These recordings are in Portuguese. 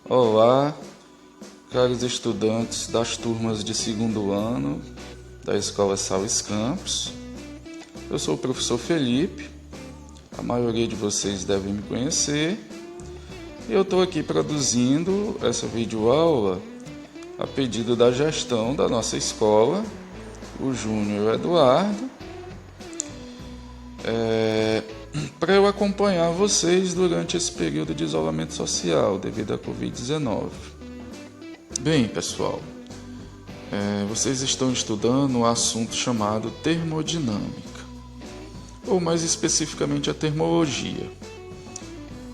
Olá, caros estudantes das turmas de segundo ano da Escola Sales Campos. Eu sou o professor Felipe, a maioria de vocês devem me conhecer. E eu estou aqui produzindo essa videoaula a pedido da gestão da nossa escola, o Júnior e o Eduardo, para eu acompanhar vocês durante esse período de isolamento social devido à Covid-19. Bem, pessoal, vocês estão estudando um assunto chamado termodinâmica, ou mais especificamente a termologia.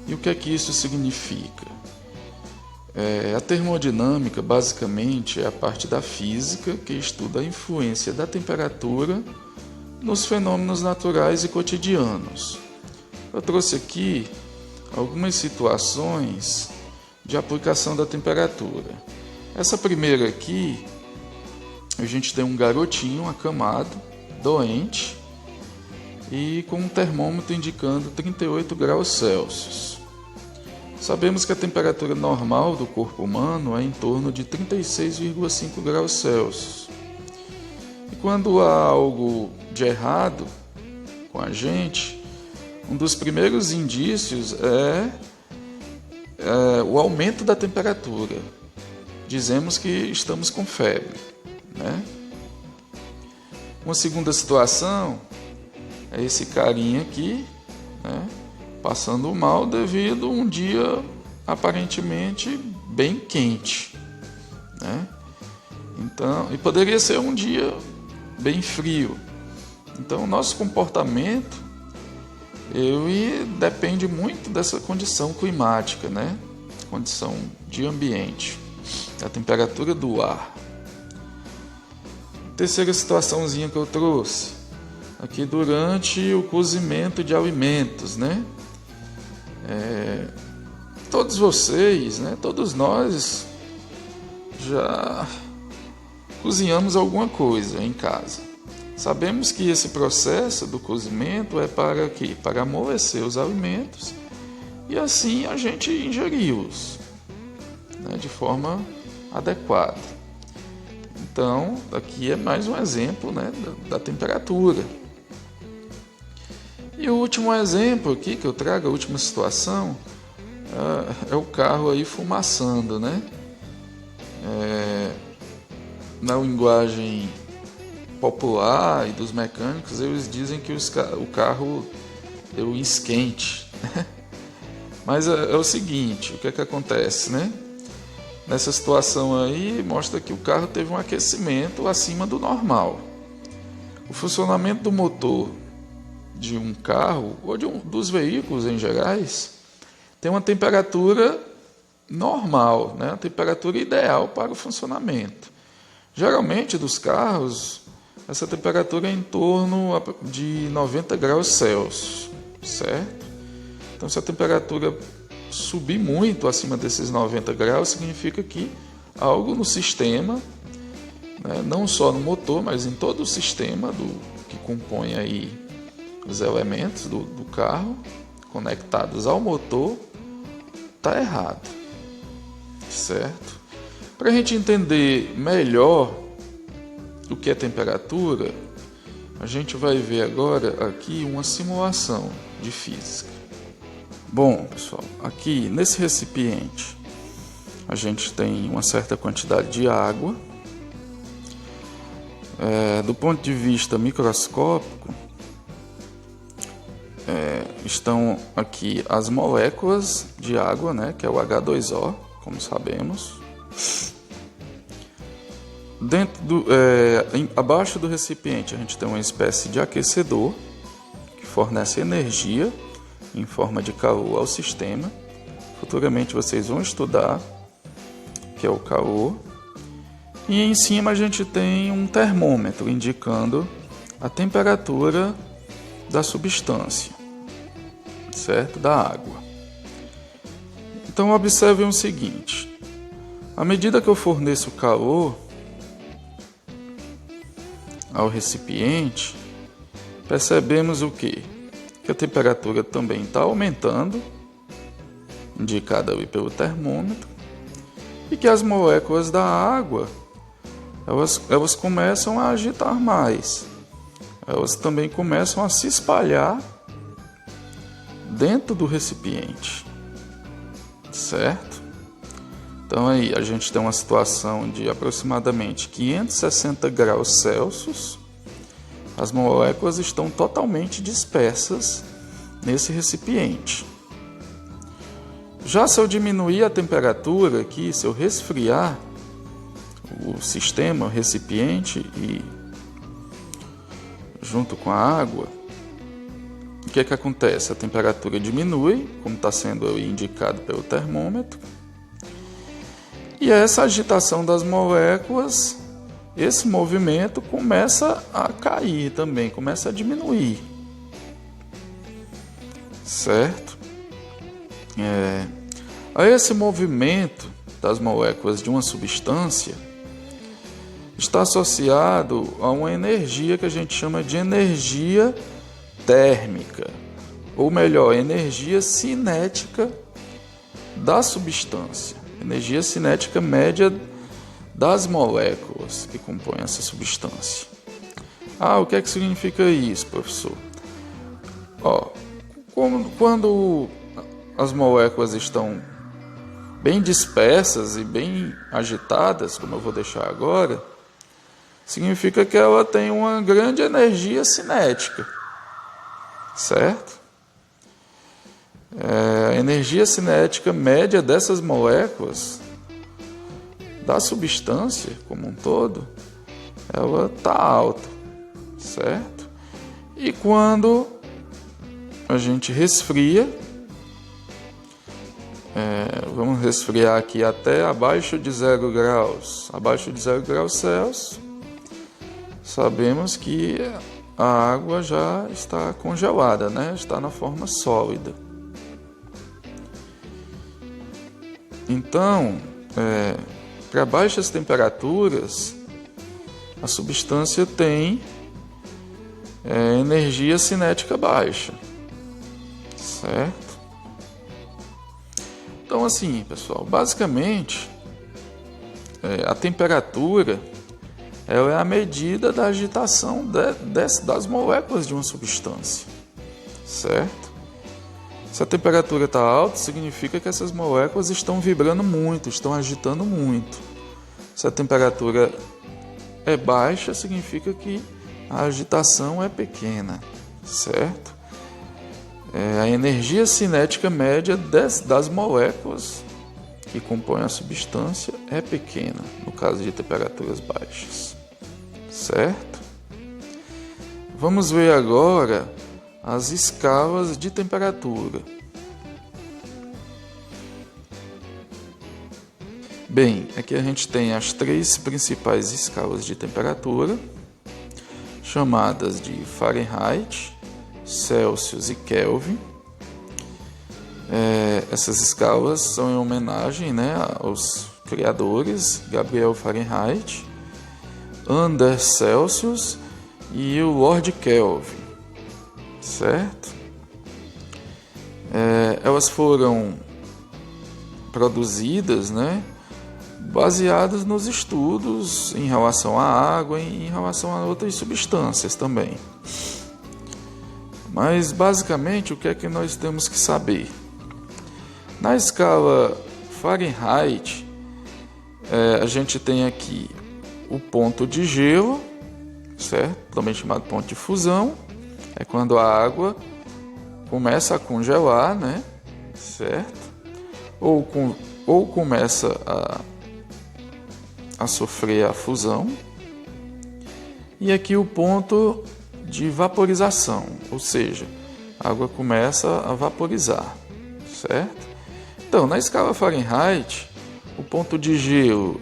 E o que é que isso significa? A termodinâmica basicamente é a parte da física que estuda a influência da temperatura nos fenômenos naturais e cotidianos. Eu trouxe aqui algumas situações de aplicação da temperatura. Essa primeira aqui, a gente tem um garotinho acamado, doente, e com um termômetro indicando 38 graus Celsius. Sabemos que a temperatura normal do corpo humano é em torno de 36,5 graus Celsius. E quando há algo de errado com a gente, um dos primeiros indícios é o aumento da temperatura. Dizemos que estamos com febre, né? Uma segunda situação é esse carinha aqui, né, passando mal devido a um dia aparentemente bem quente, né? Então, e poderia ser um dia bem frio. Então, o nosso comportamento depende muito dessa condição climática, né? Condição de ambiente, da temperatura do ar. Terceira situaçãozinha que eu trouxe, aqui durante o cozimento de alimentos, né? Todos vocês, né? Todos nós já cozinhamos alguma coisa em casa. Sabemos que esse processo do cozimento é para quê? Para amolecer os alimentos e assim a gente ingeri-los, né, de forma adequada. Então, aqui é mais um exemplo, né, da temperatura. E o último exemplo aqui que eu trago, a última situação, é o carro aí fumaçando, né? Na linguagem popular e dos mecânicos, eles dizem que o carro deu esquente. Mas é o seguinte, o que é que acontece, né? Nessa situação aí, mostra que o carro teve um aquecimento acima do normal. O funcionamento do motor de um carro, ou dos veículos em gerais, tem uma temperatura normal, né? A temperatura ideal para o funcionamento. Geralmente, dos carros, essa temperatura é em torno de 90 graus Celsius, certo? Então, se a temperatura subir muito acima desses 90 graus, significa que algo no sistema, né, não só no motor, mas em todo o sistema que compõe aí os elementos do carro, conectados ao motor, está errado, certo? Para a gente entender melhor o que é temperatura, a gente vai ver agora aqui uma simulação de física. Bom, pessoal, aqui nesse recipiente a gente tem uma certa quantidade de água. Do ponto de vista microscópico, estão aqui as moléculas de água, né, que é o H2O, como sabemos. Abaixo do recipiente a gente tem uma espécie de aquecedor que fornece energia em forma de calor ao sistema. Futuramente vocês vão estudar que é o calor. E em cima a gente tem um termômetro indicando a temperatura da substância, certo? Da água. Então observem o seguinte: à medida que eu forneço calor ao recipiente, percebemos o quê? Que a temperatura também está aumentando, indicada ali pelo termômetro, e que as moléculas da água elas começam a agitar mais. Elas também começam a se espalhar dentro do recipiente, certo? Então aí a gente tem uma situação de aproximadamente 560 graus Celsius. As moléculas estão totalmente dispersas nesse recipiente. Já se eu diminuir a temperatura aqui, se eu resfriar o sistema, o recipiente e junto com a água, o que é que acontece? A temperatura diminui, como está sendo indicado pelo termômetro, e essa agitação das moléculas, esse movimento começa a cair também, começa a diminuir, certo? A esse movimento das moléculas de uma substância está associado a uma energia que a gente chama de energia térmica, ou melhor, energia cinética da substância, energia cinética média das moléculas que compõem essa substância. O que é que significa isso, professor? Quando as moléculas estão bem dispersas e bem agitadas, como eu vou deixar agora, significa que ela tem uma grande energia cinética, certo? A energia cinética média dessas moléculas, da substância como um todo, ela está alta, certo? E quando a gente resfria, vamos resfriar aqui até abaixo de 0 graus. Abaixo de 0 graus Celsius, sabemos que a água já está congelada, né? Está na forma sólida. Então, para baixas temperaturas, a substância tem energia cinética baixa, certo? Então, assim, pessoal, basicamente, a temperatura ela é a medida da agitação das moléculas de uma substância, certo? Se a temperatura está alta, significa que essas moléculas estão vibrando muito, estão agitando muito. Se a temperatura é baixa, significa que a agitação é pequena, certo? A energia cinética média das moléculas que compõem a substância é pequena, no caso de temperaturas baixas, certo? Vamos ver agora as escalas de temperatura. Bem, aqui a gente tem as 3 principais escalas de temperatura, chamadas de Fahrenheit, Celsius e Kelvin. Essas escalas são em homenagem, né, aos criadores, Gabriel Fahrenheit, Anders Celsius e o Lord Kelvin, certo? Elas foram produzidas, né, baseadas nos estudos em relação à água e em relação a outras substâncias também. Mas, basicamente, o que é que nós temos que saber? Na escala Fahrenheit, a gente tem aqui o ponto de gelo, certo? Também chamado ponto de fusão. É quando a água começa a congelar, né? Certo? Ou começa a sofrer a fusão. E aqui o ponto de vaporização, ou seja, a água começa a vaporizar, certo? Então, na escala Fahrenheit, o ponto de gelo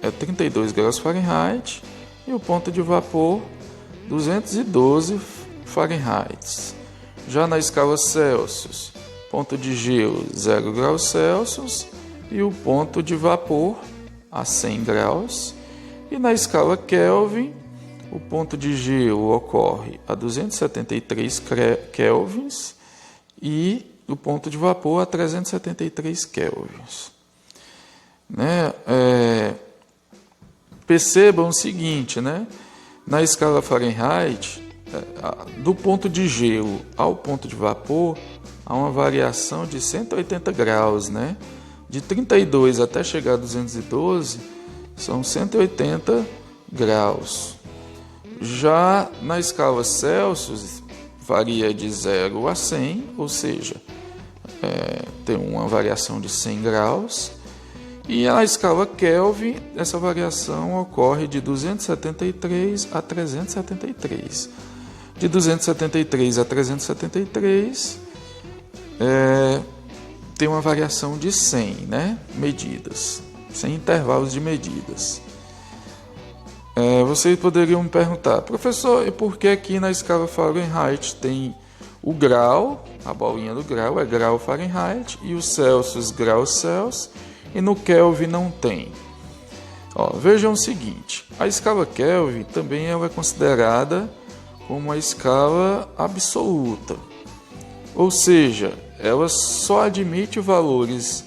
é 32 graus Fahrenheit e o ponto de vapor 212 Fahrenheit. Já na escala Celsius, ponto de gelo 0 graus Celsius e o ponto de vapor a 100 graus. E na escala Kelvin, o ponto de gelo ocorre a 273 kelvins e o ponto de vapor a 373 kelvins. né? Percebam o seguinte, né? Na escala Fahrenheit, do ponto de gelo ao ponto de vapor, há uma variação de 180 graus, né? De 32 até chegar a 212, são 180 graus. Já na escala Celsius, varia de 0 a 100, ou seja, tem uma variação de 100 graus. E na escala Kelvin, essa variação ocorre de 273 a 373. De 273 a 373, tem uma variação de 100, né, medidas, 100 intervalos de medidas. Vocês poderiam me perguntar, professor, e por que aqui na escala Fahrenheit tem o grau, a bolinha do grau é grau Fahrenheit, e o Celsius, grau Celsius, e no Kelvin não tem? Vejam o seguinte, a escala Kelvin também é considerada como uma escala absoluta, ou seja, ela só admite valores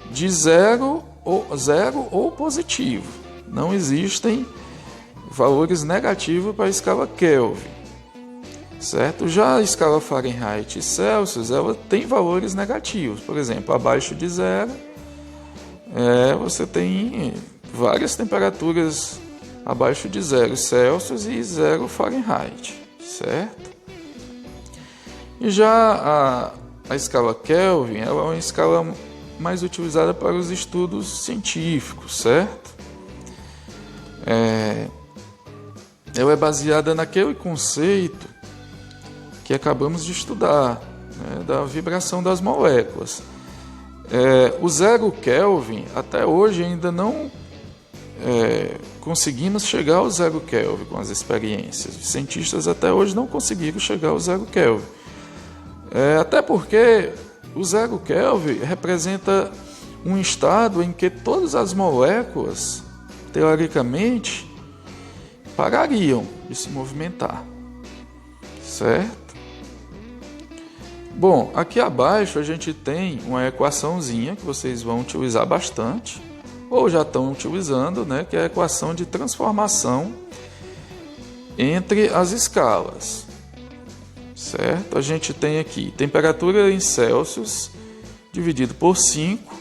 de zero ou positivo. Não existem valores negativos para a escala Kelvin, certo? Já a escala Fahrenheit e Celsius, ela tem valores negativos. Por exemplo, abaixo de zero, você tem várias temperaturas abaixo de 0 Celsius e 0 Fahrenheit, certo? E já a escala Kelvin, ela é uma escala mais utilizada para os estudos científicos, certo? Ela é baseada naquele conceito que acabamos de estudar, né, da vibração das moléculas. O 0 Kelvin, até hoje ainda não conseguimos chegar ao 0 Kelvin com as experiências. Os cientistas até hoje não conseguiram chegar ao 0 Kelvin. Até porque o 0 Kelvin representa um estado em que todas as moléculas, teoricamente, parariam de se movimentar, certo? Bom, aqui abaixo a gente tem uma equaçãozinha que vocês vão utilizar bastante, ou já estão utilizando, né, que é a equação de transformação entre as escalas, certo? A gente tem aqui temperatura em Celsius dividido por 5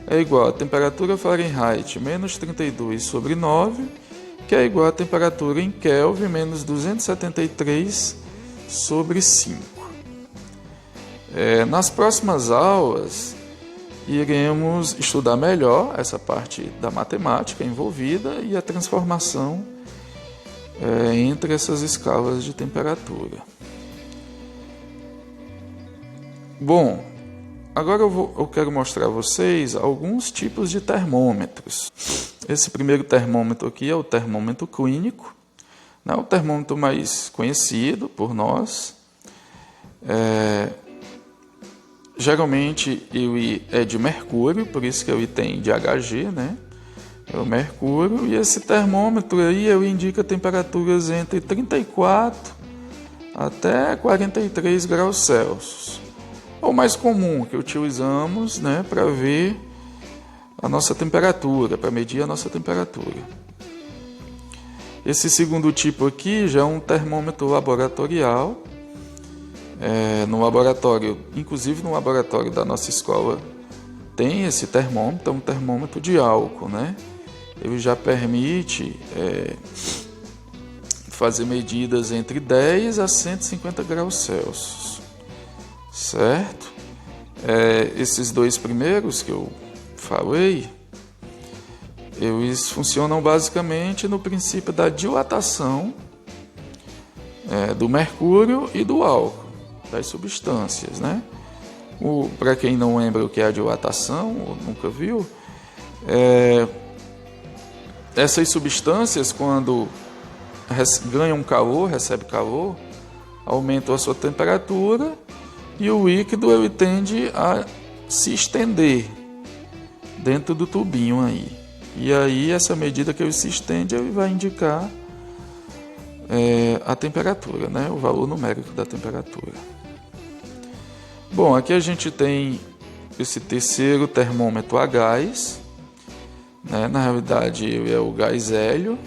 é igual a temperatura Fahrenheit menos 32 sobre 9, que é igual a temperatura em Kelvin menos 273 sobre 5. Nas próximas aulas, iremos estudar melhor essa parte da matemática envolvida e a transformação entre essas escalas de temperatura. Bom, agora eu quero mostrar a vocês alguns tipos de termômetros. Esse primeiro termômetro aqui é o termômetro clínico, né? O termômetro mais conhecido por nós. Geralmente ele é de mercúrio, por isso que ele tem de Hg, né? É o mercúrio, e esse termômetro aí ele indica temperaturas entre 34 até 43 graus Celsius. É o mais comum que utilizamos, né, para ver a nossa temperatura, para medir a nossa temperatura. Esse segundo tipo aqui já é um termômetro laboratorial. No laboratório, inclusive no laboratório da nossa escola, tem esse termômetro, um termômetro de álcool, né? Ele já permite fazer medidas entre 10 a 150 graus Celsius, certo? Esses dois primeiros que eu falei, eles funcionam basicamente no princípio da dilatação do mercúrio e do álcool, das substâncias, né? Para quem não lembra o que é a dilatação, ou nunca viu, essas substâncias, quando ganham calor, recebem calor, aumentam a sua temperatura e o líquido ele tende a se estender dentro do tubinho aí. E aí essa medida que ele se estende, ele vai indicar a temperatura, né? O valor numérico da temperatura. Bom, aqui a gente tem esse terceiro termômetro a gás. né? Na realidade é o gás hélio.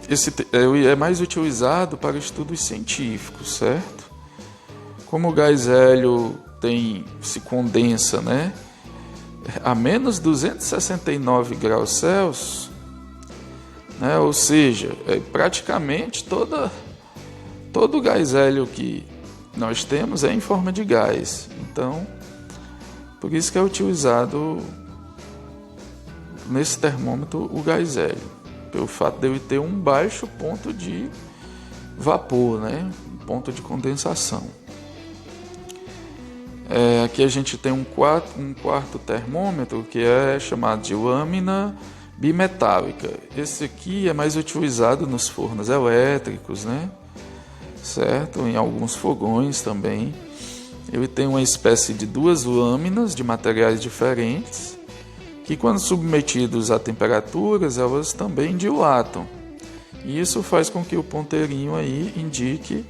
Esse é mais utilizado para estudos científicos, certo? Como o gás hélio se condensa, né, a menos 269 graus Celsius, né, ou seja, praticamente todo o gás hélio que nós temos é em forma de gás. Então, por isso que é utilizado nesse termômetro o gás hélio, pelo fato de ele ter um baixo ponto de vapor, né, um ponto de condensação. Aqui a gente tem um quarto termômetro que é chamado de lâmina bimetálica. Esse aqui é mais utilizado nos fornos elétricos, né? Certo? Em alguns fogões também. Ele tem uma espécie de duas lâminas de materiais diferentes que, quando submetidos a temperaturas, elas também dilatam. E isso faz com que o ponteirinho aí indique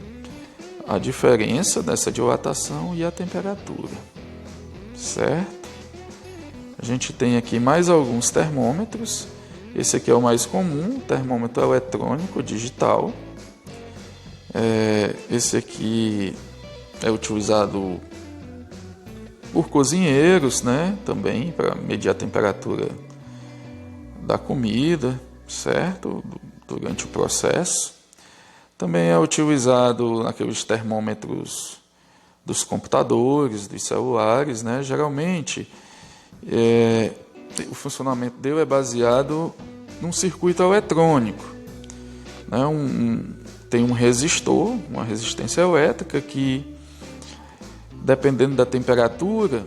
a diferença dessa dilatação e a temperatura, certo? A gente tem aqui mais alguns termômetros. Esse aqui é o mais comum, termômetro eletrônico digital. Esse aqui é utilizado por cozinheiros, né? Também para medir a temperatura da comida, certo? Durante o processo. Também é utilizado naqueles termômetros dos computadores, dos celulares, né? Geralmente, o funcionamento dele é baseado num circuito eletrônico, né? Tem um resistor, uma resistência elétrica que, dependendo da temperatura,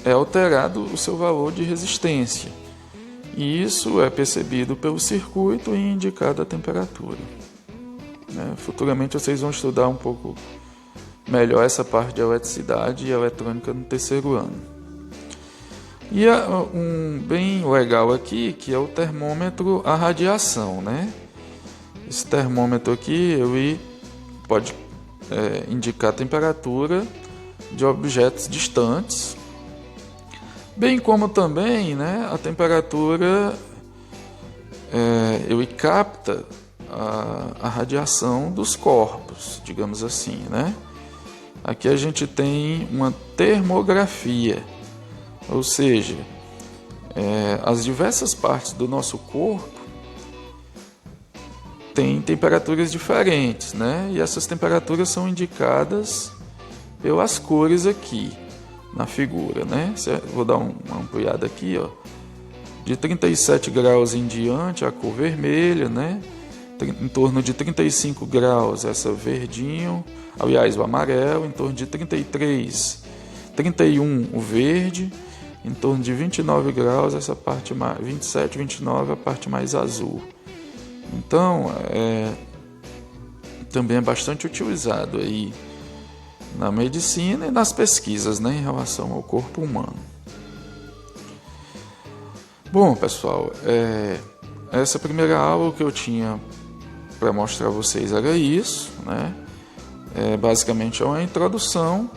é alterado o seu valor de resistência. E isso é percebido pelo circuito e indicado a temperatura. Futuramente vocês vão estudar um pouco melhor essa parte de eletricidade e eletrônica no terceiro ano. E um bem legal aqui, que é o termômetro a radiação, né? Esse termômetro aqui ele pode indicar a temperatura de objetos distantes, bem como também, né, a temperatura, ele capta a radiação dos corpos, digamos assim, né? Aqui a gente tem uma termografia, ou seja, as diversas partes do nosso corpo têm temperaturas diferentes, né? E essas temperaturas são indicadas pelas cores aqui na figura, né? Vou dar uma ampliada aqui, ó. De 37 graus em diante, a cor vermelha, né? Em torno de 35 graus, essa verdinho, aliás, o amarelo, em torno de 33, 31, o verde, em torno de 29 graus, essa parte mais, 27, 29, a parte mais azul. Então, também é bastante utilizado aí na medicina e nas pesquisas, né, em relação ao corpo humano. Bom, pessoal, essa primeira aula que eu tinha para mostrar a vocês era isso, né? Basicamente é uma introdução,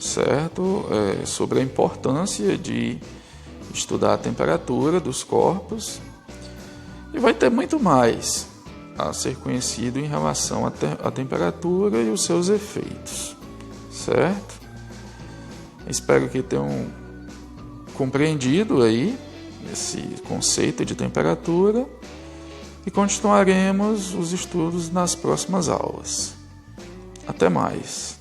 certo? Sobre a importância de estudar a temperatura dos corpos, e vai ter muito mais a ser conhecido em relação à temperatura e os seus efeitos, certo? Espero que tenham compreendido aí esse conceito de temperatura. E continuaremos os estudos nas próximas aulas. Até mais!